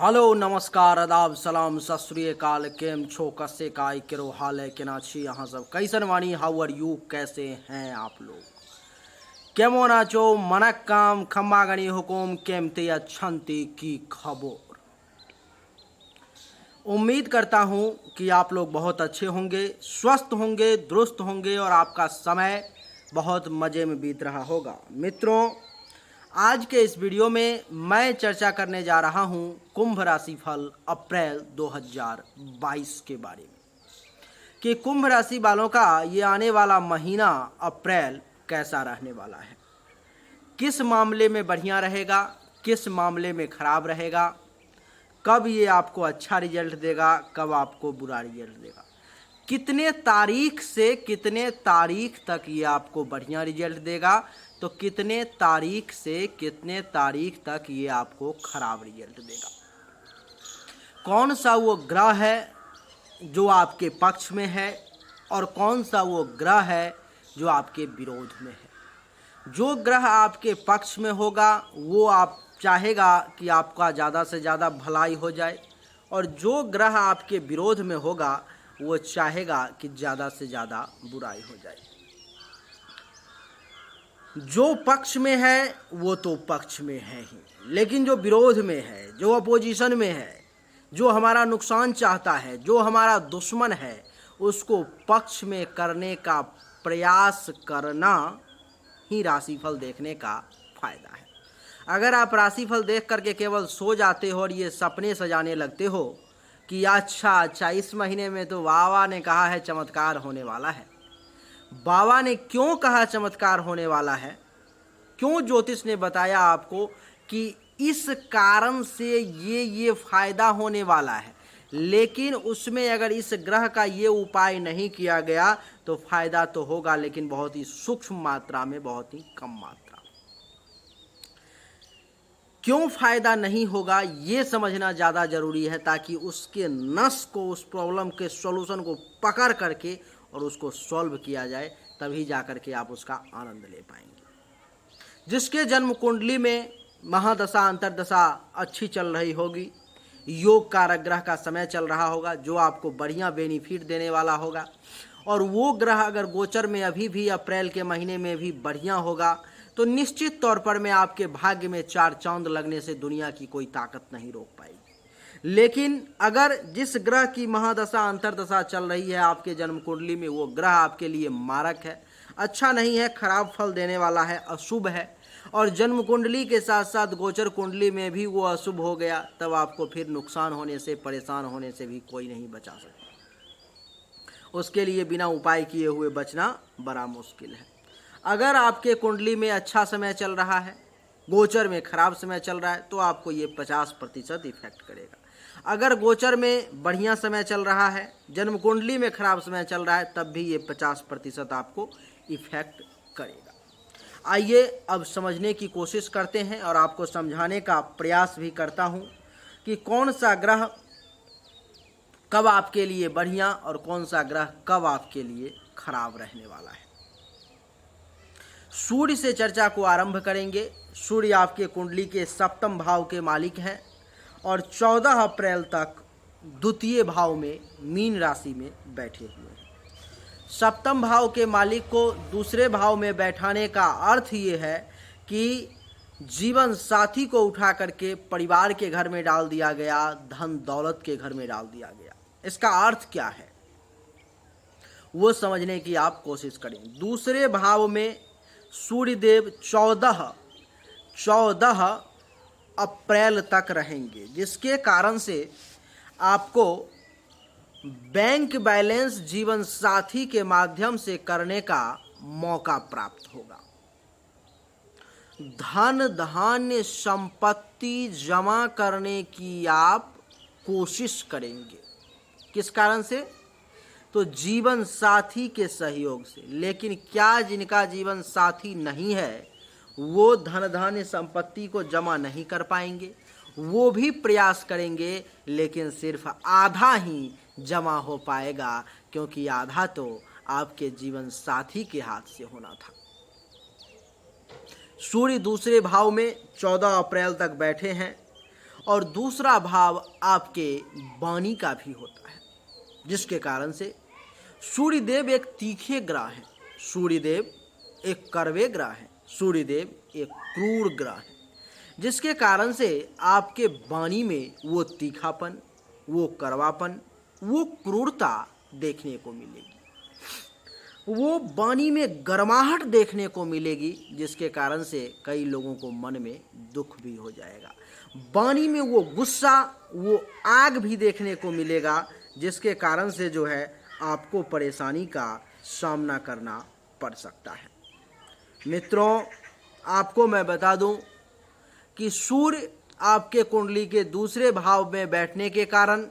Hello नमस्कार आदाब सलाम सत श्री अकाल केम छो कसे काय केरो हाल है केना छी यहाँ सब कैसन वाणी हाउ आर यू कैसे हैं आप लोग केमो नाचो मनक काम खम्मा गणी हुकुम केमते अच्छंती की खबर। उम्मीद करता हूँ कि आप लोग बहुत अच्छे होंगे, स्वस्थ होंगे, दुरुस्त होंगे और आपका समय बहुत मज़े में बीत रहा होगा। मित्रों, आज के इस वीडियो में मैं चर्चा करने जा रहा हूं कुंभ राशि फल अप्रैल 2022 के बारे में कि कुंभ राशि वालों का ये आने वाला महीना अप्रैल कैसा रहने वाला है, किस मामले में बढ़िया रहेगा, किस मामले में खराब रहेगा, कब ये आपको अच्छा रिजल्ट देगा, कब आपको बुरा रिजल्ट देगा, कितने तारीख से कितने तारीख तक ये आपको बढ़िया रिजल्ट देगा, तो कितने तारीख से कितने तारीख तक ये आपको खराब रिजल्ट देगा। कौन सा वो ग्रह है जो आपके पक्ष में है और कौन सा वो ग्रह है जो आपके विरोध में है। जो ग्रह आपके पक्ष में होगा वो आप चाहेगा कि आपका ज़्यादा से ज़्यादा भलाई हो जाए और जो ग्रह आपके विरोध में होगा वो चाहेगा कि ज़्यादा से ज़्यादा बुराई हो जाए। जो पक्ष में है वो तो पक्ष में है ही, लेकिन जो विरोध में है, जो अपोजिशन में है, जो हमारा नुकसान चाहता है, जो हमारा दुश्मन है, उसको पक्ष में करने का प्रयास करना ही राशिफल देखने का फायदा है। अगर आप राशिफल देख करके केवल सो जाते हो और ये सपने सजाने लगते हो कि अच्छा इस महीने में तो बाबा ने कहा है चमत्कार होने वाला है। बाबा ने क्यों कहा चमत्कार होने वाला है, क्यों ज्योतिष ने बताया आपको कि इस कारण से ये फायदा होने वाला है, लेकिन उसमें अगर इस ग्रह का ये उपाय नहीं किया गया तो फायदा तो होगा लेकिन बहुत ही सूक्ष्म मात्रा में, बहुत ही कम मात्रा में। क्यों फायदा नहीं होगा ये समझना ज़्यादा ज़रूरी है ताकि उसके नस को, उस प्रॉब्लम के सॉल्यूशन को पकड़ करके और उसको सॉल्व किया जाए, तभी जा कर के आप उसका आनंद ले पाएंगे। जिसके जन्म कुंडली में महादशा अंतरदशा अच्छी चल रही होगी, योग कारक ग्रह का समय चल रहा होगा जो आपको बढ़िया बेनिफिट देने वाला होगा, और वो ग्रह अगर गोचर में अभी भी अप्रैल के महीने में भी बढ़िया होगा तो निश्चित तौर पर में आपके भाग्य में चार चांद लगने से दुनिया की कोई ताकत नहीं रोक पाएगी। लेकिन अगर जिस ग्रह की महादशा अंतरदशा चल रही है आपके जन्म कुंडली में, वो ग्रह आपके लिए मारक है, अच्छा नहीं है, खराब फल देने वाला है, अशुभ है, और जन्म कुंडली के साथ साथ गोचर कुंडली में भी वो अशुभ हो गया, तब आपको फिर नुकसान होने से, परेशान होने से भी कोई नहीं बचा सकता। उसके लिए बिना उपाय किए हुए बचना बड़ा मुश्किल है। अगर आपके कुंडली में अच्छा समय चल रहा है, गोचर में खराब समय चल रहा है, तो आपको ये 50% इफेक्ट करेगा। अगर गोचर में बढ़िया समय चल रहा है, जन्म कुंडली में खराब समय चल रहा है, तब भी ये 50% आपको इफेक्ट करेगा। आइए अब समझने की कोशिश करते हैं और आपको समझाने का प्रयास भी करता हूँ कि कौन सा ग्रह कब आपके लिए बढ़िया और कौन सा ग्रह कब आपके लिए खराब रहने वाला है। सूर्य से चर्चा को आरंभ करेंगे। सूर्य आपके कुंडली के सप्तम भाव के मालिक हैं और 14 अप्रैल तक द्वितीय भाव में मीन राशि में बैठे हुए हैं। सप्तम भाव के मालिक को दूसरे भाव में बैठाने का अर्थ ये है कि जीवन साथी को उठा करके परिवार के घर में डाल दिया गया, धन दौलत के घर में डाल दिया गया। इसका अर्थ क्या है वो समझने की आप कोशिश करें। दूसरे भाव में सूर्यदेव 14 अप्रैल तक रहेंगे, जिसके कारण से आपको बैंक बैलेंस जीवन साथी के माध्यम से करने का मौका प्राप्त होगा। धन धान्य संपत्ति जमा करने की आप कोशिश करेंगे। किस कारण से? तो जीवन साथी के सहयोग से। लेकिन क्या जिनका जीवन साथी नहीं है वो धन धान्य संपत्ति को जमा नहीं कर पाएंगे? वो भी प्रयास करेंगे लेकिन सिर्फ आधा ही जमा हो पाएगा, क्योंकि आधा तो आपके जीवन साथी के हाथ से होना था। सूर्य दूसरे भाव में 14 अप्रैल तक बैठे हैं और दूसरा भाव आपके वाणी का भी होता है, जिसके कारण से सूर्यदेव एक तीखे ग्रह है, सूर्यदेव एक कड़वे ग्रह है, सूर्यदेव एक क्रूर ग्रह है, जिसके कारण से आपके वाणी में वो तीखापन, वो कड़वापन, वो क्रूरता देखने को मिलेगी, वो वाणी में गर्माहट देखने को मिलेगी, जिसके कारण से कई लोगों को मन में दुख भी हो जाएगा। वाणी में वो गुस्सा, वो आग भी देखने को मिलेगा, जिसके कारण से जो है आपको परेशानी का सामना करना पड़ सकता है। मित्रों, आपको मैं बता दूं कि सूर्य आपके कुंडली के दूसरे भाव में बैठने के कारण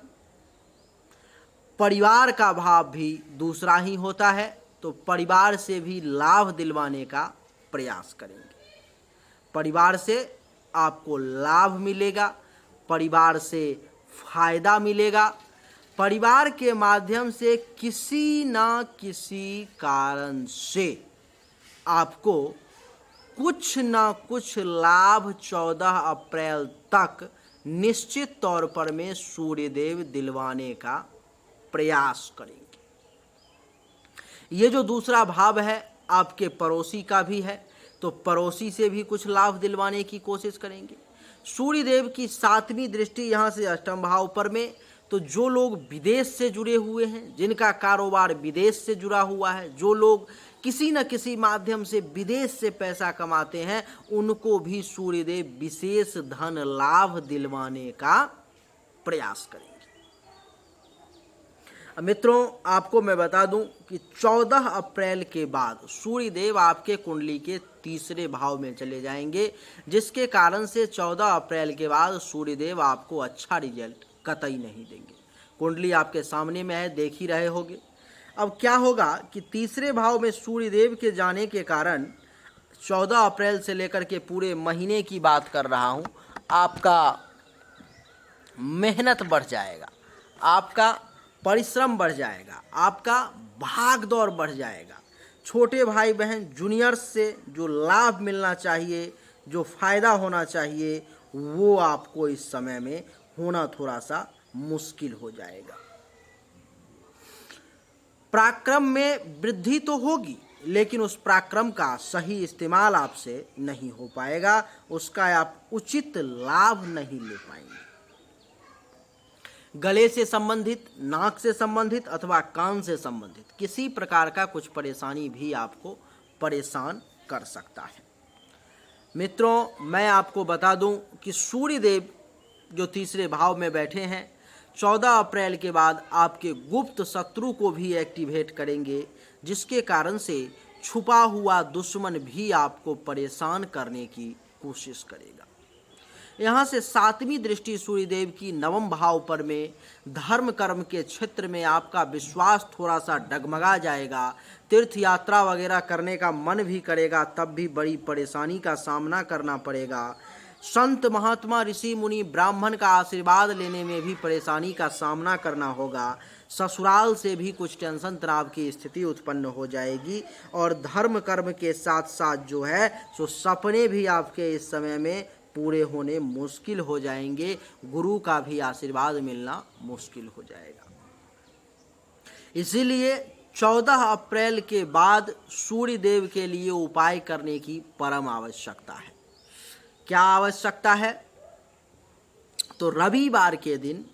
परिवार का भाव भी दूसरा ही होता है, तो परिवार से भी लाभ दिलवाने का प्रयास करेंगे। परिवार से आपको लाभ मिलेगा, परिवार से फायदा मिलेगा, परिवार के माध्यम से किसी ना किसी कारण से आपको कुछ ना कुछ लाभ 14 अप्रैल तक निश्चित तौर पर में सूर्यदेव दिलवाने का प्रयास करेंगे। ये जो दूसरा भाव है आपके पड़ोसी का भी है, तो पड़ोसी से भी कुछ लाभ दिलवाने की कोशिश करेंगे। सूर्यदेव की 7वीं दृष्टि यहाँ से अष्टम भाव पर में, तो जो लोग विदेश से जुड़े हुए हैं, जिनका कारोबार विदेश से जुड़ा हुआ है, जो लोग किसी न किसी माध्यम से विदेश से पैसा कमाते हैं, उनको भी सूर्यदेव विशेष धन लाभ दिलवाने का प्रयास करेंगे। मित्रों, आपको मैं बता दूं कि 14 अप्रैल के बाद सूर्यदेव आपके कुंडली के तीसरे भाव में चले जाएंगे, जिसके कारण से 14 अप्रैल के बाद सूर्यदेव आपको अच्छा रिजल्ट कतई नहीं देंगे। कुंडली आपके सामने में है, देख ही रहे होंगे। अब क्या होगा कि तीसरे भाव में सूर्यदेव के जाने के कारण 14 अप्रैल से लेकर के पूरे महीने की बात कर रहा हूँ, आपका मेहनत बढ़ जाएगा, आपका परिश्रम बढ़ जाएगा, आपका भाग दौड़ बढ़ जाएगा। छोटे भाई बहन जूनियर्स से जो लाभ मिलना चाहिए, जो फायदा होना चाहिए, वो आपको इस समय में होना थोड़ा सा मुश्किल हो जाएगा। पराक्रम में वृद्धि तो होगी, लेकिन उस पराक्रम का सही इस्तेमाल आपसे नहीं हो पाएगा, उसका आप उचित लाभ नहीं ले पाएंगे। गले से संबंधित, नाक से संबंधित अथवा कान से संबंधित किसी प्रकार का कुछ परेशानी भी आपको परेशान कर सकता है। मित्रों, मैं आपको बता दूं कि सूर्यदेव जो तीसरे भाव में बैठे हैं, 14 अप्रैल के बाद आपके गुप्त शत्रु को भी एक्टिवेट करेंगे, जिसके कारण से छुपा हुआ दुश्मन भी आपको परेशान करने की कोशिश करेगा। यहाँ से 7वीं दृष्टि सूर्यदेव की 9वें भाव पर में धर्म कर्म के क्षेत्र में आपका विश्वास थोड़ा सा डगमगा जाएगा। तीर्थ यात्रा वगैरह करने का मन भी करेगा, तब भी बड़ी परेशानी का सामना करना पड़ेगा। संत महात्मा ऋषि मुनि ब्राह्मण का आशीर्वाद लेने में भी परेशानी का सामना करना होगा। ससुराल से भी कुछ टेंशन तनाव की स्थिति उत्पन्न हो जाएगी, और धर्म कर्म के साथ साथ जो है सो सपने भी आपके इस समय में पूरे होने मुश्किल हो जाएंगे। गुरु का भी आशीर्वाद मिलना मुश्किल हो जाएगा। इसीलिए 14 अप्रैल के बाद सूर्यदेव के लिए उपाय करने की परम आवश्यकता है। क्या आवश्यकता है? तो रविवार के दिन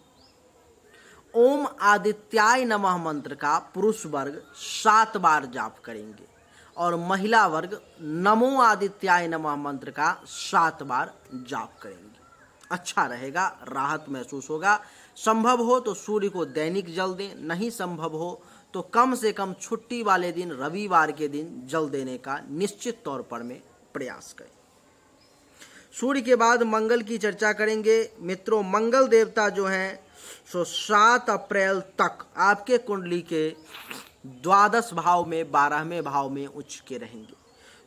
ओम आदित्याय नमः मंत्र का पुरुष वर्ग 7 बार जाप करेंगे, और महिला वर्ग नमो आदित्याय नमः मंत्र का 7 बार जाप करेंगे। अच्छा रहेगा, राहत महसूस होगा। संभव हो तो सूर्य को दैनिक जल दें, नहीं संभव हो तो कम से कम छुट्टी वाले दिन रविवार के दिन जल देने का निश्चित तौर पर में प्रयास करें। सूर्य के बाद मंगल की चर्चा करेंगे। मित्रों, मंगल देवता जो हैं सो 7 अप्रैल तक आपके कुंडली के 12 भाव में 12वें भाव में उच्च के रहेंगे।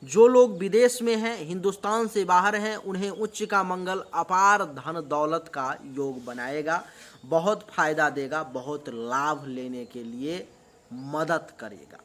जो लोग विदेश में हैं, हिंदुस्तान से बाहर हैं, उन्हें उच्च का मंगल अपार धन दौलत का योग बनाएगा, बहुत फायदा देगा, बहुत लाभ लेने के लिए मदद करेगा।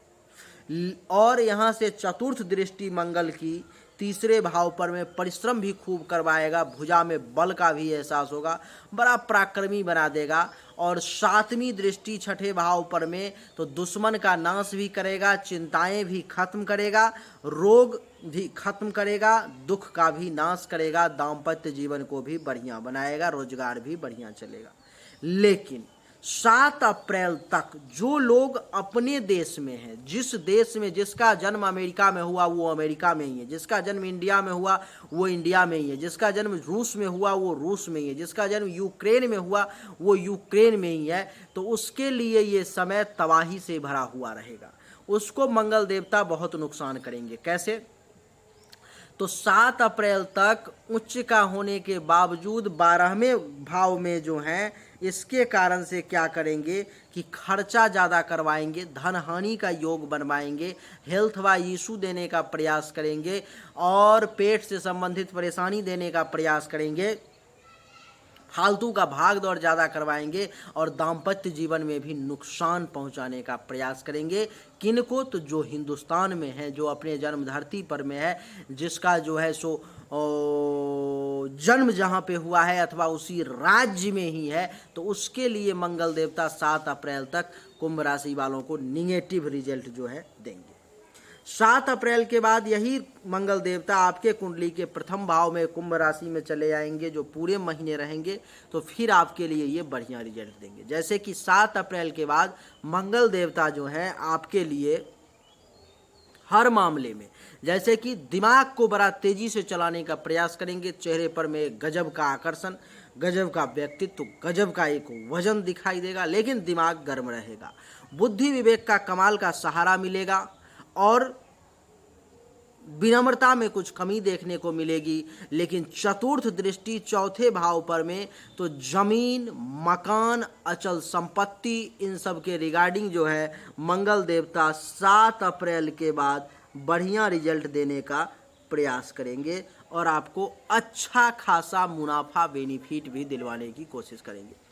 और यहाँ से चतुर्थ दृष्टि मंगल की तीसरे भाव पर में परिश्रम भी खूब करवाएगा, भुजा में बल का भी एहसास होगा, बड़ा पराक्रमी बना देगा। और सातवीं दृष्टि छठे भाव पर में तो दुश्मन का नाश भी करेगा, चिंताएं भी खत्म करेगा, रोग भी खत्म करेगा, दुख का भी नाश करेगा, दाम्पत्य जीवन को भी बढ़िया बनाएगा, रोजगार भी बढ़िया चलेगा। लेकिन 7 अप्रैल तक जो लोग अपने देश में हैं, जिस देश में जिसका जन्म अमेरिका में हुआ वो अमेरिका में ही है, जिसका जन्म इंडिया में हुआ वो इंडिया में ही है, जिसका जन्म रूस में हुआ वो रूस में ही है, जिसका जन्म यूक्रेन में हुआ वो यूक्रेन में ही है, तो उसके लिए ये समय तबाही से भरा हुआ रहेगा। उसको मंगल देवता बहुत नुकसान करेंगे। कैसे? तो 7 अप्रैल तक उच्च का होने के बावजूद 12वें भाव में जो है, इसके कारण से क्या करेंगे कि खर्चा ज़्यादा करवाएंगे, धन हानि का योग बनवाएंगे, हेल्थ वाइज इशू देने का प्रयास करेंगे और पेट से संबंधित परेशानी देने का प्रयास करेंगे, फालतू का भाग दौड़ ज़्यादा करवाएंगे और दाम्पत्य जीवन में भी नुकसान पहुंचाने का प्रयास करेंगे। किनको? तो जो हिंदुस्तान में है, जो अपने जन्म धरती पर में है, जिसका जो है सो जन्म जहाँ पे हुआ है अथवा उसी राज्य में ही है, तो उसके लिए मंगल देवता 7 अप्रैल तक कुंभ राशि वालों को निगेटिव रिजल्ट जो है देंगे। 7 अप्रैल के बाद यही मंगल देवता आपके कुंडली के प्रथम भाव में कुंभ राशि में चले जाएंगे, जो पूरे महीने रहेंगे, तो फिर आपके लिए ये बढ़िया रिजल्ट देंगे। जैसे कि 7 अप्रैल के बाद मंगल देवता जो हैं आपके लिए हर मामले में, जैसे कि दिमाग को बड़ा तेजी से चलाने का प्रयास करेंगे, चेहरे पर में गजब का आकर्षण, गजब का व्यक्तित्व, गजब का एक वजन दिखाई देगा, लेकिन दिमाग गर्म रहेगा, बुद्धि विवेक का कमाल का सहारा मिलेगा और विनम्रता में कुछ कमी देखने को मिलेगी। लेकिन चतुर्थ दृष्टि चौथे भाव पर में तो जमीन, मकान, अचल संपत्ति, इन सब के रिगार्डिंग जो है मंगल देवता 7 अप्रैल के बाद बढ़िया रिजल्ट देने का प्रयास करेंगे और आपको अच्छा खासा मुनाफा बेनिफिट भी दिलवाने की कोशिश करेंगे।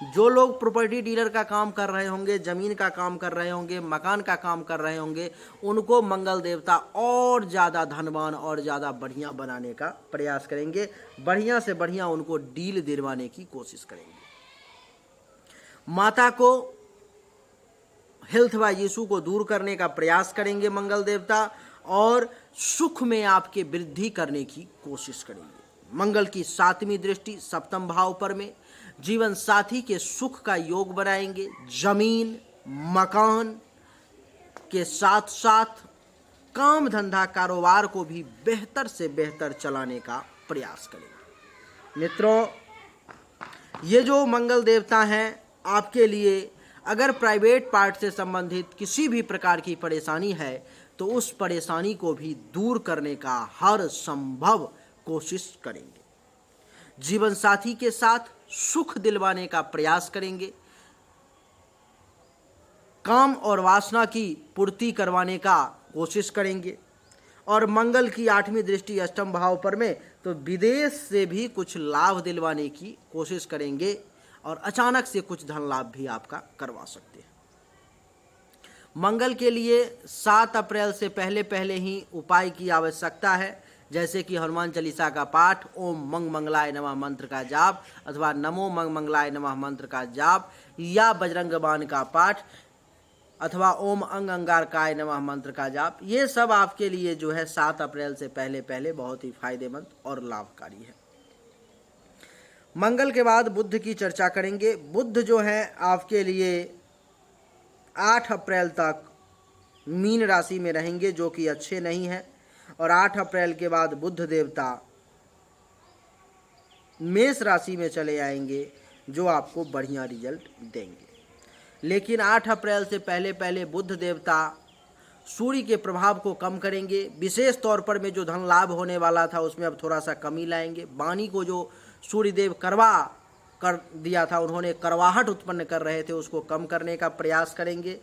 जो लोग प्रॉपर्टी डीलर का काम कर रहे होंगे, ज़मीन का काम कर रहे होंगे, मकान का काम कर रहे होंगे, उनको मंगल देवता और ज़्यादा धनवान और ज़्यादा बढ़िया बनाने का प्रयास करेंगे, बढ़िया से बढ़िया उनको डील दिलवाने की कोशिश करेंगे। माता को हेल्थ वाइज इशू को दूर करने का प्रयास करेंगे मंगल देवता और सुख में आपके वृद्धि करने की कोशिश करेंगे। मंगल की 7वीं दृष्टि सप्तम भाव पर में जीवन साथी के सुख का योग बनाएंगे, जमीन, मकान के साथ साथ काम धंधा कारोबार को भी बेहतर से बेहतर चलाने का प्रयास करेंगे। मित्रों, ये जो मंगल देवता हैं आपके लिए, अगर प्राइवेट पार्ट से संबंधित किसी भी प्रकार की परेशानी है तो उस परेशानी को भी दूर करने का हर संभव कोशिश करेंगे। जीवन साथी के साथ सुख दिलवाने का प्रयास करेंगे, काम और वासना की पूर्ति करवाने का कोशिश करेंगे और मंगल की 8वीं दृष्टि अष्टम भाव पर में तो विदेश से भी कुछ लाभ दिलवाने की कोशिश करेंगे और अचानक से कुछ धन लाभ भी आपका करवा सकते हैं। मंगल के लिए 7 अप्रैल से पहले पहले ही उपाय की आवश्यकता है, जैसे कि हनुमान चालीसा का पाठ, ओम मंग मंगलाय नमः मंत्र का जाप अथवा नमो मंग मंगलाय नमः मंत्र का जाप या बजरंग बाण का पाठ अथवा ओम अंग अंगारकाय नमः मंत्र का जाप, ये सब आपके लिए जो है 7 अप्रैल से पहले पहले बहुत ही फायदेमंद और लाभकारी है। मंगल के बाद बुध की चर्चा करेंगे। बुध जो है आपके लिए 8 अप्रैल तक मीन राशि में रहेंगे, जो कि अच्छे नहीं है, और 8 अप्रैल के बाद बुध देवता मेष राशि में चले आएंगे, जो आपको बढ़िया रिजल्ट देंगे। लेकिन 8 अप्रैल से पहले पहले बुध देवता सूर्य के प्रभाव को कम करेंगे। विशेष तौर पर में जो धन लाभ होने वाला था उसमें अब थोड़ा सा कमी लाएंगे। वाणी को जो सूर्यदेव करवा कर दिया था, उन्होंने करवाहट उत्पन्न कर रहे थे, उसको कम करने का प्रयास करेंगे।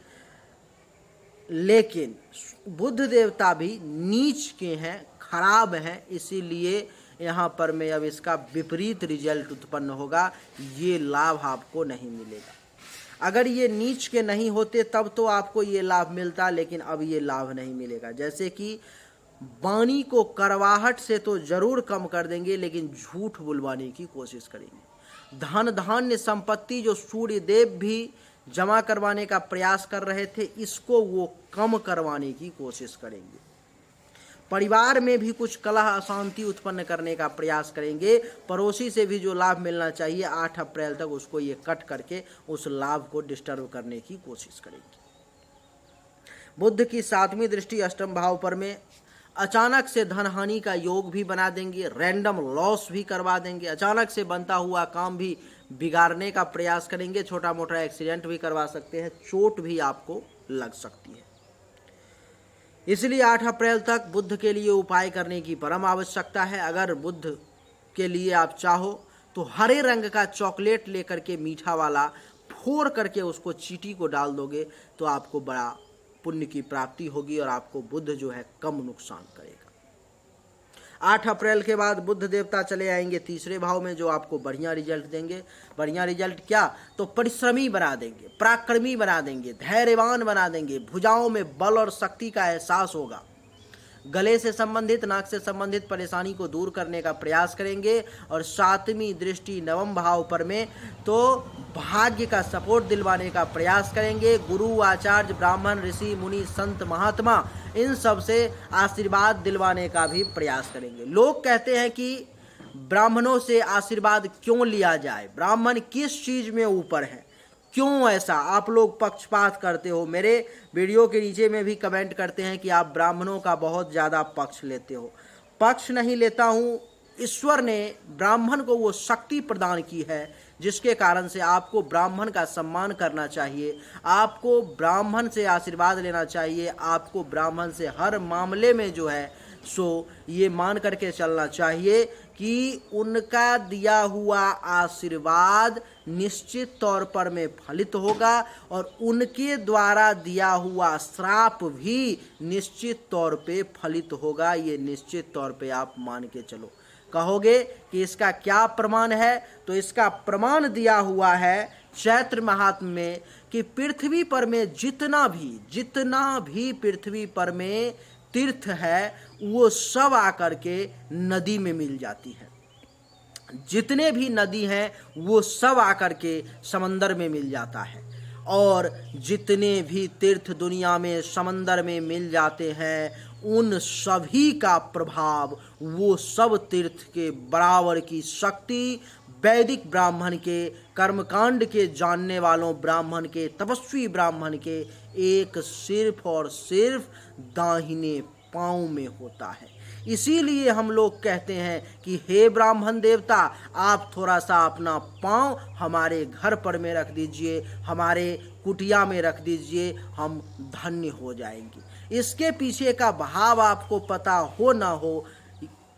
लेकिन बुध देवता भी नीच के हैं, खराब हैं, इसीलिए यहाँ पर में अब इसका विपरीत रिजल्ट उत्पन्न होगा, ये लाभ आपको नहीं मिलेगा। अगर ये नीच के नहीं होते तब तो आपको ये लाभ मिलता, लेकिन अब ये लाभ नहीं मिलेगा। जैसे कि वाणी को करवाहट से तो जरूर कम कर देंगे, लेकिन झूठ बुलवाने की कोशिश करेंगे। धन धान्य संपत्ति जो सूर्य देव भी जमा करवाने का प्रयास कर रहे थे, इसको वो कम करवाने की कोशिश करेंगे। परिवार में भी कुछ कलह अशांति उत्पन्न करने का प्रयास करेंगे। पड़ोसी से भी जो लाभ मिलना चाहिए 8 अप्रैल तक उसको ये कट करके उस लाभ को डिस्टर्ब करने की कोशिश करेंगे। बुध की 7वीं दृष्टि अष्टम भाव पर में अचानक से धन हानि का योग भी बना देंगे, रैंडम लॉस भी करवा देंगे, अचानक से बनता हुआ काम भी बिगाड़ने का प्रयास करेंगे, छोटा मोटा एक्सीडेंट भी करवा सकते हैं, चोट भी आपको लग सकती है। इसलिए 8 अप्रैल तक बुध के लिए उपाय करने की परम आवश्यकता है। अगर बुध के लिए आप चाहो तो हरे रंग का चॉकलेट लेकर के मीठा वाला फोड़ करके उसको चींटी को डाल दोगे तो आपको बड़ा पुण्य की प्राप्ति होगी और आपको बुध जो है कम नुकसान करेगा। 8 अप्रैल के बाद बुध देवता चले आएंगे तीसरे भाव में, जो आपको बढ़िया रिजल्ट देंगे। बढ़िया रिजल्ट क्या, तो परिश्रमी बना देंगे, पराक्रमी बना देंगे, धैर्यवान बना देंगे, भुजाओं में बल और शक्ति का एहसास होगा। गले से संबंधित, नाक से संबंधित परेशानी को दूर करने का प्रयास करेंगे। और 7वीं दृष्टि नवम भाव पर में तो भाग्य का सपोर्ट दिलवाने का प्रयास करेंगे। गुरु, आचार्य, ब्राह्मण, ऋषि, मुनि, संत, महात्मा, इन सब से आशीर्वाद दिलवाने का भी प्रयास करेंगे। लोग कहते हैं कि ब्राह्मणों से आशीर्वाद क्यों लिया जाए, ब्राह्मण किस चीज में ऊपर है, क्यों ऐसा आप लोग पक्षपात करते हो। मेरे वीडियो के नीचे में भी कमेंट करते हैं कि आप ब्राह्मणों का बहुत ज़्यादा पक्ष लेते हो। पक्ष नहीं लेता हूँ, ईश्वर ने ब्राह्मण को वो शक्ति प्रदान की है जिसके कारण से आपको ब्राह्मण का सम्मान करना चाहिए, आपको ब्राह्मण से आशीर्वाद लेना चाहिए, आपको ब्राह्मण से हर मामले में जो है सो ये मान करके चलना चाहिए कि उनका दिया हुआ आशीर्वाद निश्चित तौर पर में फलित होगा और उनके द्वारा दिया हुआ श्राप भी निश्चित तौर पे फलित होगा। ये निश्चित तौर पे आप मान के चलो। कहोगे कि इसका क्या प्रमाण है, तो इसका प्रमाण दिया हुआ है चैत्र महात्म्य में कि पृथ्वी पर में जितना भी पृथ्वी पर में तीर्थ है वो सब आकर के नदी में मिल जाती है। जितने भी नदी हैं वो सब आकर के समंदर में मिल जाता है और जितने भी तीर्थ दुनिया में समंदर में मिल जाते हैं उन सभी का प्रभाव वो सब तीर्थ के बराबर की शक्ति वैदिक ब्राह्मण के, कर्मकांड के जानने वालों ब्राह्मण के, तपस्वी ब्राह्मण के एक सिर्फ और सिर्फ दाहिने पांव में होता है। इसीलिए हम लोग कहते हैं कि हे ब्राह्मण देवता, आप थोड़ा सा अपना पांव हमारे घर पर में रख दीजिए, हमारे कुटिया में रख दीजिए, हम धन्य हो जाएंगे। इसके पीछे का भाव आपको पता हो ना हो,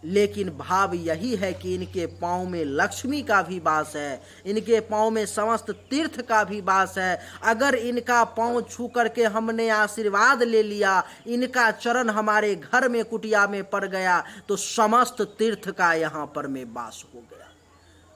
लेकिन भाव यही है कि इनके पाँव में लक्ष्मी का भी वास है, इनके पाँव में समस्त तीर्थ का भी वास है। अगर इनका पाँव छू करके हमने आशीर्वाद ले लिया, इनका चरण हमारे घर में कुटिया में पड़ गया तो समस्त तीर्थ का यहाँ पर में वास हो गया।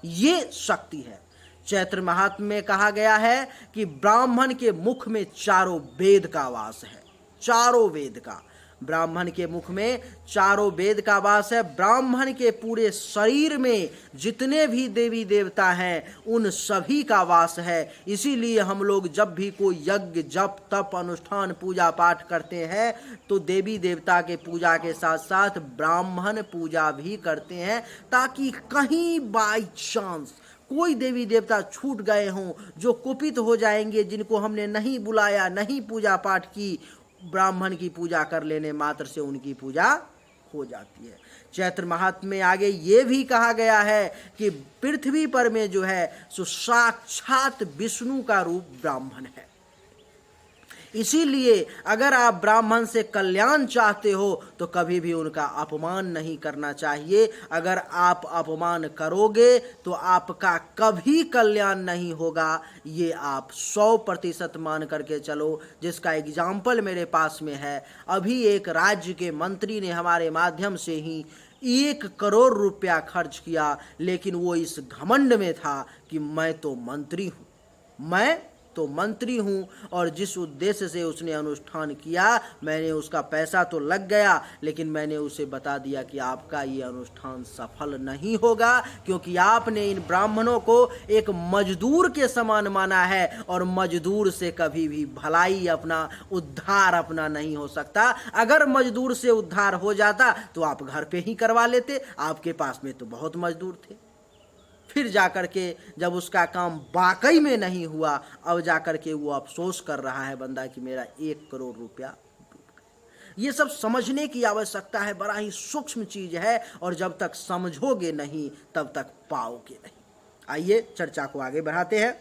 ये शक्ति है। चैत्र महात्म्य में कहा गया है कि ब्राह्मण के मुख में चारों वेद का वास है, चारों वेद का, ब्राह्मण के मुख में चारों वेद का वास है। ब्राह्मण के पूरे शरीर में जितने भी देवी देवता हैं उन सभी का वास है। इसीलिए हम लोग जब भी कोई यज्ञ, जप, तप, अनुष्ठान, पूजा पाठ करते हैं तो देवी देवता के पूजा के साथ साथ ब्राह्मण पूजा भी करते हैं, ताकि कहीं बाई चांस कोई देवी देवता छूट गए हों जो कुपित हो जाएंगे, जिनको हमने नहीं बुलाया, नहीं पूजा पाठ की, ब्राह्मण की पूजा कर लेने मात्र से उनकी पूजा हो जाती है। चैत्र महात्म्य में आगे ये भी कहा गया है कि पृथ्वी पर में जो है सो साक्षात विष्णु का रूप ब्राह्मण है। इसीलिए अगर आप ब्राह्मण से कल्याण चाहते हो तो कभी भी उनका अपमान नहीं करना चाहिए। अगर आप अपमान करोगे तो आपका कभी कल्याण नहीं होगा, ये आप 100% मान करके चलो। जिसका एग्जाम्पल मेरे पास में है, अभी एक राज्य के मंत्री ने हमारे माध्यम से ही 1 करोड़ रुपया खर्च किया, लेकिन वो इस घमंड में था कि मैं तो मंत्री हूँ, मैं तो मंत्री हूँ और जिस उद्देश्य से उसने अनुष्ठान किया मैंने उसका पैसा तो लग गया, लेकिन मैंने उसे बता दिया कि आपका ये अनुष्ठान सफल नहीं होगा, क्योंकि आपने इन ब्राह्मणों को एक मजदूर के समान माना है और मजदूर से कभी भी भलाई अपना, उद्धार अपना नहीं हो सकता। अगर मजदूर से उद्धार हो जाता तो आप घर पे ही करवा लेते, आपके पास में तो बहुत मजदूर थे। फिर जाकर के जब उसका काम वाकई में नहीं हुआ, अब जाकर के वो अफसोस कर रहा है बंदा कि मेरा 1 करोड़ रुपया डूब गया। ये सब समझने की आवश्यकता है, बड़ा ही सूक्ष्म चीज है और जब तक समझोगे नहीं तब तक पाओगे नहीं। आइए चर्चा को आगे बढ़ाते हैं।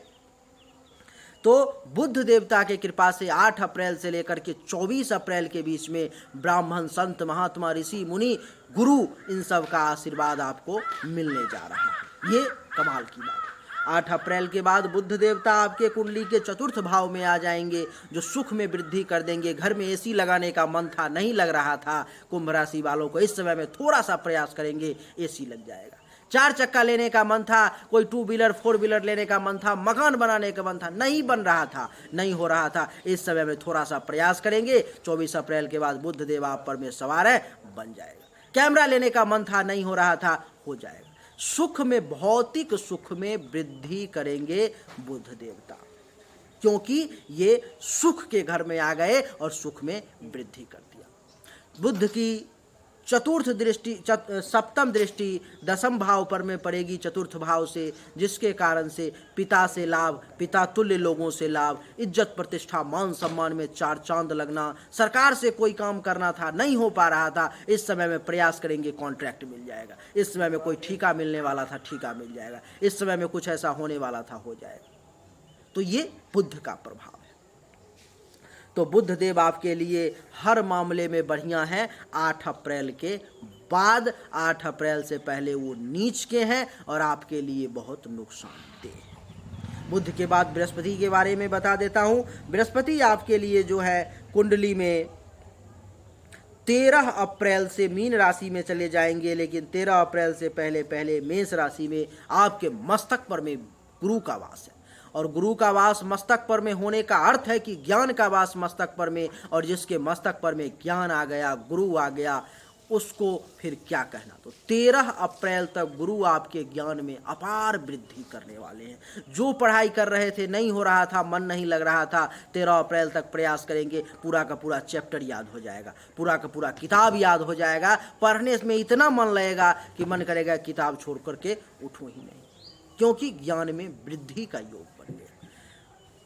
तो बुद्ध देवता के कृपा से 8 अप्रैल से लेकर के 24 अप्रैल के बीच में ब्राह्मण, संत, महात्मा, ऋषि, मुनि, गुरु, इन सब का आशीर्वाद आपको मिलने जा रहा है। ये कमाल की बात है। 8 अप्रैल के बाद बुद्ध देवता आपके कुंडली के चतुर्थ भाव में आ जाएंगे, जो सुख में वृद्धि कर देंगे। घर में एसी लगाने का मन था, नहीं लग रहा था, कुंभ राशि वालों को इस समय में थोड़ा सा प्रयास करेंगे, एसी लग जाएगा। 4 चक्का लेने का मन था, कोई 2 व्हीलर 4 व्हीलर लेने का मन था, मकान बनाने का मन था, नहीं बन रहा था, नहीं हो रहा था, इस समय में थोड़ा सा प्रयास करेंगे। 24 अप्रैल के बाद बुद्ध देव आप पर में सवार है, बन जाएगा। कैमरा लेने का मन था, नहीं हो रहा था, हो जाएगा। सुख में, भौतिक सुख में वृद्धि करेंगे बुद्ध देवता, क्योंकि ये सुख के घर में आ गए और सुख में वृद्धि कर दिया। बुद्ध की चतुर्थ दृष्टि, सप्तम दृष्टि 10वें भाव पर में पड़ेगी, चतुर्थ भाव से, जिसके कारण से पिता से लाभ, पिता तुल्य लोगों से लाभ, इज्जत प्रतिष्ठा मान सम्मान में 4 चांद लगना। सरकार से कोई काम करना था, नहीं हो पा रहा था, इस समय में प्रयास करेंगे, कॉन्ट्रैक्ट मिल जाएगा। इस समय में कोई ठेका मिलने वाला था, ठेका मिल जाएगा। इस समय में कुछ ऐसा होने वाला था, हो जाएगा। तो ये बुद्ध का प्रभाव है। तो बुद्ध देव आपके लिए हर मामले में बढ़िया हैं। 8 अप्रैल के बाद, 8 अप्रैल से पहले वो नीच के हैं और आपके लिए बहुत नुकसानदेह है। बुद्ध के बाद बृहस्पति के बारे में बता देता हूँ। बृहस्पति आपके लिए जो है कुंडली में 13 अप्रैल से मीन राशि में चले जाएंगे, लेकिन 13 अप्रैल से पहले पहले मेष राशि में आपके मस्तक पर में गुरु का वास है। और गुरु का वास मस्तक पर में होने का अर्थ है कि ज्ञान का वास मस्तक पर में, और जिसके मस्तक पर में ज्ञान आ गया, गुरु आ गया, उसको फिर क्या कहना। तो 13 अप्रैल तक गुरु आपके ज्ञान में अपार वृद्धि करने वाले हैं। जो पढ़ाई कर रहे थे, नहीं हो रहा था, मन नहीं लग रहा था, 13 अप्रैल तक प्रयास करेंगे, पूरा का पूरा चैप्टर याद हो जाएगा, पूरा का पूरा किताब याद हो जाएगा। पढ़ने में इतना मन लगेगा कि मन करेगा किताब छोड़ करके उठो ही नहीं, क्योंकि ज्ञान में वृद्धि का योग बन गया,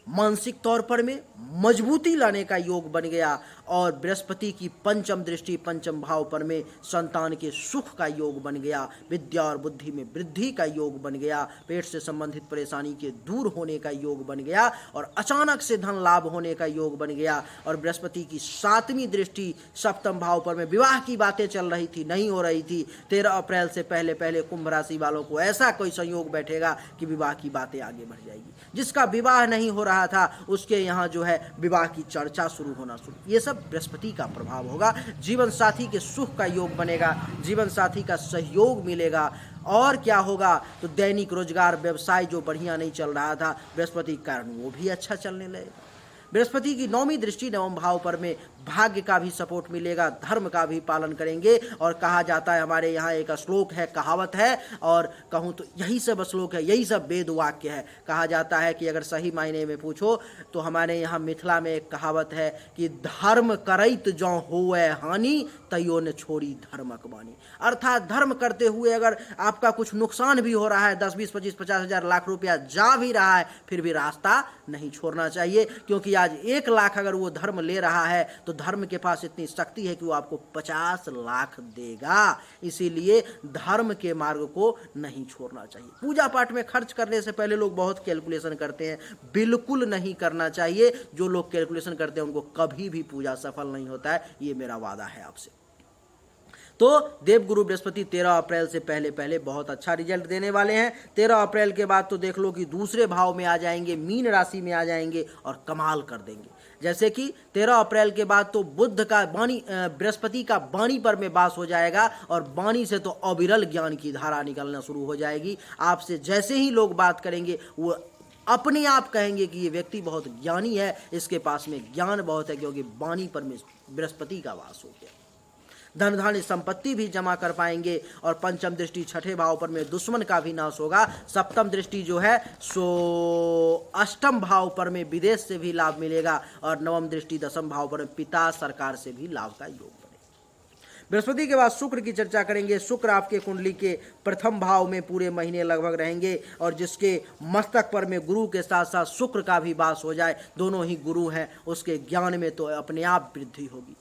मानसिक तौर पर में मजबूती लाने का योग बन गया। और बृहस्पति की पंचम दृष्टि पंचम भाव पर में संतान के सुख का योग बन गया, विद्या और बुद्धि में वृद्धि का योग बन गया, पेट से संबंधित परेशानी के दूर होने का योग बन गया, और अचानक से धन लाभ होने का योग बन गया। और बृहस्पति की 7वीं दृष्टि सप्तम भाव पर में विवाह की बातें चल रही थी, नहीं हो रही थी, 13 अप्रैल से पहले पहले कुंभ राशि वालों को ऐसा कोई संयोग बैठेगा कि विवाह की बातें आगे बढ़ जाएगी। जिसका विवाह नहीं हो रहा था उसके यहाँ जो है विवाह की चर्चा शुरू होना शुरू। ये सब बृहस्पति का प्रभाव होगा। जीवन साथी के सुख का योग बनेगा, जीवन साथी का सहयोग मिलेगा। और क्या होगा, तो दैनिक रोजगार व्यवसाय जो बढ़िया नहीं चल रहा था, बृहस्पति के कारण वो भी अच्छा चलने लगेगा। बृहस्पति की 9वीं दृष्टि 9वें भाव पर में भाग्य का भी सपोर्ट मिलेगा, धर्म का भी पालन करेंगे। और कहा जाता है, हमारे यहाँ एक श्लोक है, कहावत है, और कहूँ तो यही सब श्लोक है, यही सब वेद वाक्य है। कहा जाता है कि अगर सही मायने में पूछो तो हमारे यहाँ मिथिला में एक कहावत है कि धर्म करैत जौ होवै हानि, तैयो न छोड़ी धर्मक बानी। अर्थात धर्म करते हुए अगर आपका कुछ नुकसान भी हो रहा है, 10, 20, 25, 50 हजार लाख रुपया जा भी रहा है, फिर भी रास्ता नहीं छोड़ना चाहिए। क्योंकि आज 1 लाख अगर वो धर्म ले रहा है तो धर्म के पास इतनी शक्ति है कि वो आपको 50 लाख देगा। इसीलिए धर्म के मार्ग को नहीं छोड़ना चाहिए। पूजा पाठ में खर्च करने से पहले लोग बहुत कैलकुलेशन करते हैं, बिल्कुल नहीं करना चाहिए। जो लोग कैलकुलेशन करते हैं उनको कभी भी पूजा सफल नहीं होता है, ये मेरा वादा है आपसे। तो देवगुरु बृहस्पति 13 अप्रैल से पहले पहले बहुत अच्छा रिजल्ट देने वाले हैं। 13 अप्रैल के बाद तो देख लो कि दूसरे भाव में आ जाएंगे, मीन राशि में आ जाएंगे और कमाल कर देंगे। जैसे कि 13 अप्रैल के बाद तो बुद्ध का वाणी, बृहस्पति का वाणी पर में वास हो जाएगा, और वाणी से तो अविरल ज्ञान की धारा निकलना शुरू हो जाएगी। आपसे जैसे ही लोग बात करेंगे वो अपने आप कहेंगे कि ये व्यक्ति बहुत ज्ञानी है, इसके पास में ज्ञान बहुत है, क्योंकि वाणी पर में बृहस्पति का वास हो गया। धन धान्य संपत्ति भी जमा कर पाएंगे। और पंचम दृष्टि छठे भाव पर में दुश्मन का भी नाश होगा। सप्तम दृष्टि जो है सो अष्टम भाव पर में विदेश से भी लाभ मिलेगा। और नवम दृष्टि दसम भाव पर में पिता सरकार से भी लाभ का योग बनेगा। बृहस्पति के बाद शुक्र की चर्चा करेंगे। शुक्र आपके कुंडली के प्रथम भाव में पूरे महीने लगभग रहेंगे, और जिसके मस्तक पर में गुरु के साथ साथ शुक्र का भी वास हो जाए, दोनों ही गुरु हैं, उसके ज्ञान में तो अपने आप वृद्धि होगी,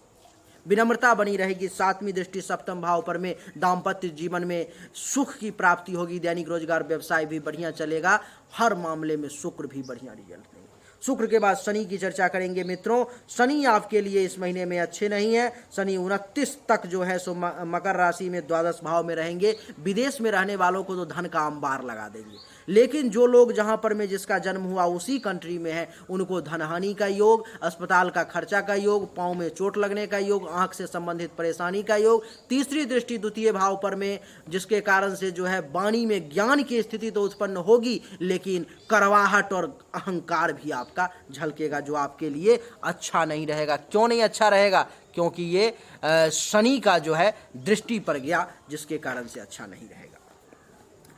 विनम्रता बनी रहेगी। सातवीं दृष्टि सप्तम भाव पर में दाम्पत्य जीवन में सुख की प्राप्ति होगी। दैनिक रोजगार व्यवसाय भी बढ़िया चलेगा, हर मामले में शुक्र भी बढ़िया रिजल्ट देंगे। शुक्र के बाद शनि की चर्चा करेंगे मित्रों। शनि आपके लिए इस महीने में अच्छे नहीं है। शनि 29 तक जो है सो मकर राशि में द्वादश भाव में रहेंगे। विदेश में रहने वालों को तो धन का अंबार लगा देंगे, लेकिन जो लोग जहां पर में जिसका जन्म हुआ उसी कंट्री में है, उनको धनहानि का योग, अस्पताल का खर्चा का योग, पांव में चोट लगने का योग, आंख से संबंधित परेशानी का योग। तीसरी दृष्टि द्वितीय भाव पर में, जिसके कारण से जो है वाणी में ज्ञान की स्थिति तो उत्पन्न होगी, लेकिन करवाहट और अहंकार भी आपका झलकेगा, जो आपके लिए अच्छा नहीं रहेगा। क्यों नहीं अच्छा रहेगा? क्योंकि ये शनि का जो है दृष्टि पर गया, जिसके कारण से अच्छा नहीं रहेगा।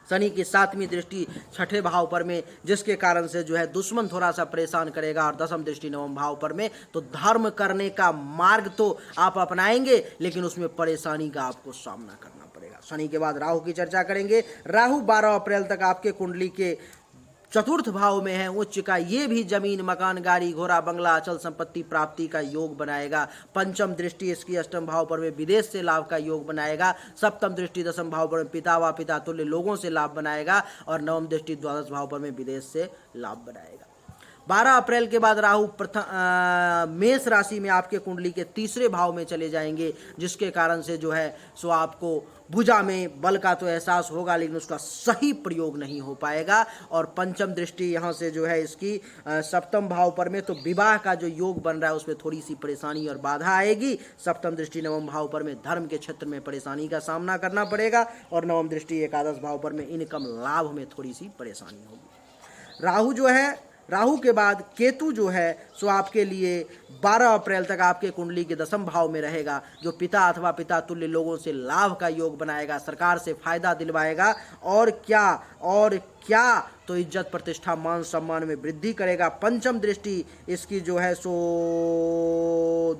शनि की सातवीं दृष्टि छठे भाव पर में, जिसके कारण से जो है दुश्मन थोड़ा सा परेशान करेगा। और दसम दृष्टि नवम भाव पर में, तो धर्म करने का मार्ग तो आप अपनाएंगे, लेकिन उसमें परेशानी का आपको सामना करना पड़ेगा। शनि के बाद राहु की चर्चा करेंगे। राहु 12 अप्रैल तक आपके कुंडली के चतुर्थ भाव में है। उच्च का ये भी जमीन, मकान, गाड़ी, घोड़ा, बंगला, अचल संपत्ति प्राप्ति का योग बनाएगा। पंचम दृष्टि इसकी अष्टम भाव पर में विदेश से लाभ का योग बनाएगा। सप्तम दृष्टि दसम भाव पर में पिता व पिता तुल्य लोगों से लाभ बनाएगा। और नवम दृष्टि द्वादश भाव पर में विदेश से लाभ बनाएगा। 12 अप्रैल के बाद राहु मेष राशि में आपके कुंडली के तीसरे भाव में चले जाएंगे, जिसके कारण से जो है सो आपको भुजा में बल का तो एहसास होगा, लेकिन उसका सही प्रयोग नहीं हो पाएगा। और पंचम दृष्टि यहाँ से जो है इसकी सप्तम भाव पर में, तो विवाह का जो योग बन रहा है उसमें थोड़ी सी परेशानी और बाधा आएगी। सप्तम दृष्टि नवम भाव पर में धर्म के क्षेत्र में परेशानी का सामना करना पड़ेगा। और नवम दृष्टि एकादश भाव पर में इनकम लाभ में थोड़ी सी परेशानी होगी। राहु जो है, राहु के बाद केतु जो है सो आपके लिए 12 अप्रैल तक आपके कुंडली के दसम भाव में रहेगा, जो पिता अथवा पिता तुल्य लोगों से लाभ का योग बनाएगा, सरकार से फायदा दिलवाएगा। और क्या तो इज्जत प्रतिष्ठा मान सम्मान में वृद्धि करेगा। पंचम दृष्टि इसकी जो है सो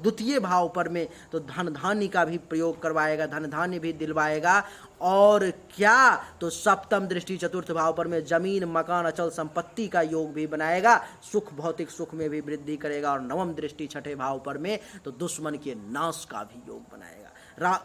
द्वितीय भाव पर में, तो धन धान्य का भी प्रयोग करवाएगा, धन धान्य भी दिलवाएगा। और क्या तो सप्तम दृष्टि चतुर्थ भाव पर में जमीन, मकान, अचल संपत्ति का योग भी बनाएगा, सुख भौतिक सुख में भी वृद्धि करेगा। और नवम दृष्टि छठे भाव पर में, तो दुश्मन के नाश का भी योग बनाएगा।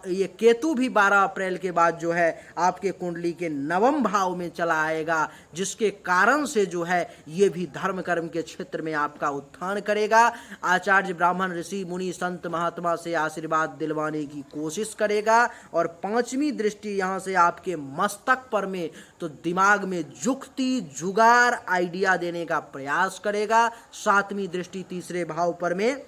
ये केतु भी 12 अप्रैल के बाद जो है आपके कुंडली के नवम भाव में चला आएगा, जिसके कारण से जो है ये भी धर्म कर्म के क्षेत्र में आपका उत्थान करेगा। आचार्य ब्राह्मण ऋषि मुनि संत महात्मा से आशीर्वाद दिलवाने की कोशिश करेगा। और पांचवी दृष्टि यहाँ से आपके मस्तक पर में, तो दिमाग में जुक्ति जुगाड़ आइडिया देने का प्रयास करेगा। सातवीं दृष्टि तीसरे भाव पर में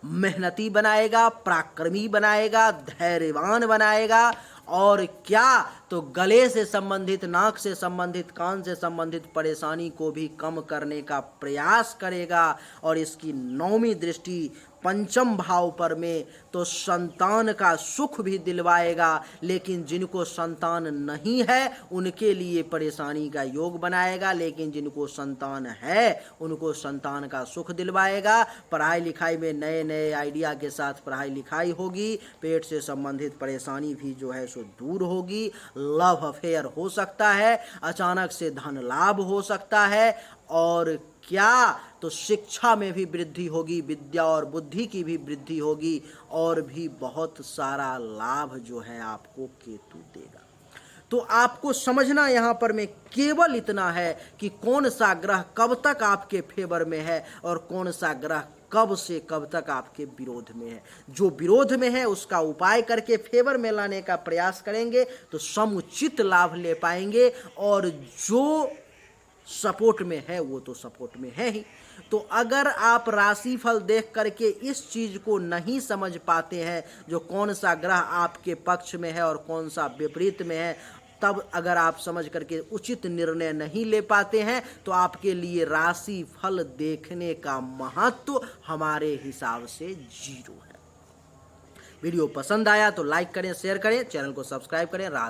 मेहनती बनाएगा, पराक्रमी बनाएगा, धैर्यवान बनाएगा। और क्या तो गले से संबंधित, नाक से संबंधित, कान से संबंधित परेशानी को भी कम करने का प्रयास करेगा। और इसकी नौवीं दृष्टि पंचम भाव पर में, तो संतान का सुख भी दिलवाएगा। लेकिन जिनको संतान नहीं है उनके लिए परेशानी का योग बनाएगा, लेकिन जिनको संतान है उनको संतान का सुख दिलवाएगा। पढ़ाई लिखाई में नए नए आइडिया के साथ पढ़ाई लिखाई होगी। पेट से संबंधित परेशानी भी जो है सो दूर होगी। लव अफेयर हो सकता है, अचानक से धन लाभ हो सकता है। और क्या तो शिक्षा में भी वृद्धि होगी, विद्या और बुद्धि की भी वृद्धि होगी। और भी बहुत सारा लाभ जो है आपको केतु देगा। तो आपको समझना यहाँ पर में केवल इतना है कि कौन सा ग्रह कब तक आपके फेवर में है और कौन सा ग्रह कब से कब तक आपके विरोध में है। जो विरोध में है उसका उपाय करके फेवर में लाने का प्रयास करेंगे तो समुचित लाभ ले पाएंगे। और जो सपोर्ट में है वो तो सपोर्ट में है ही। तो अगर आप राशिफल देख करके इस चीज को नहीं समझ पाते हैं, जो कौन सा ग्रह आपके पक्ष में है और कौन सा विपरीत में है, तब अगर आप समझ करके उचित निर्णय नहीं ले पाते हैं तो आपके लिए राशि फल देखने का महत्व हमारे हिसाब से 0 है। वीडियो पसंद आया तो लाइक करें, शेयर करें, चैनल को सब्सक्राइब करें। राधे।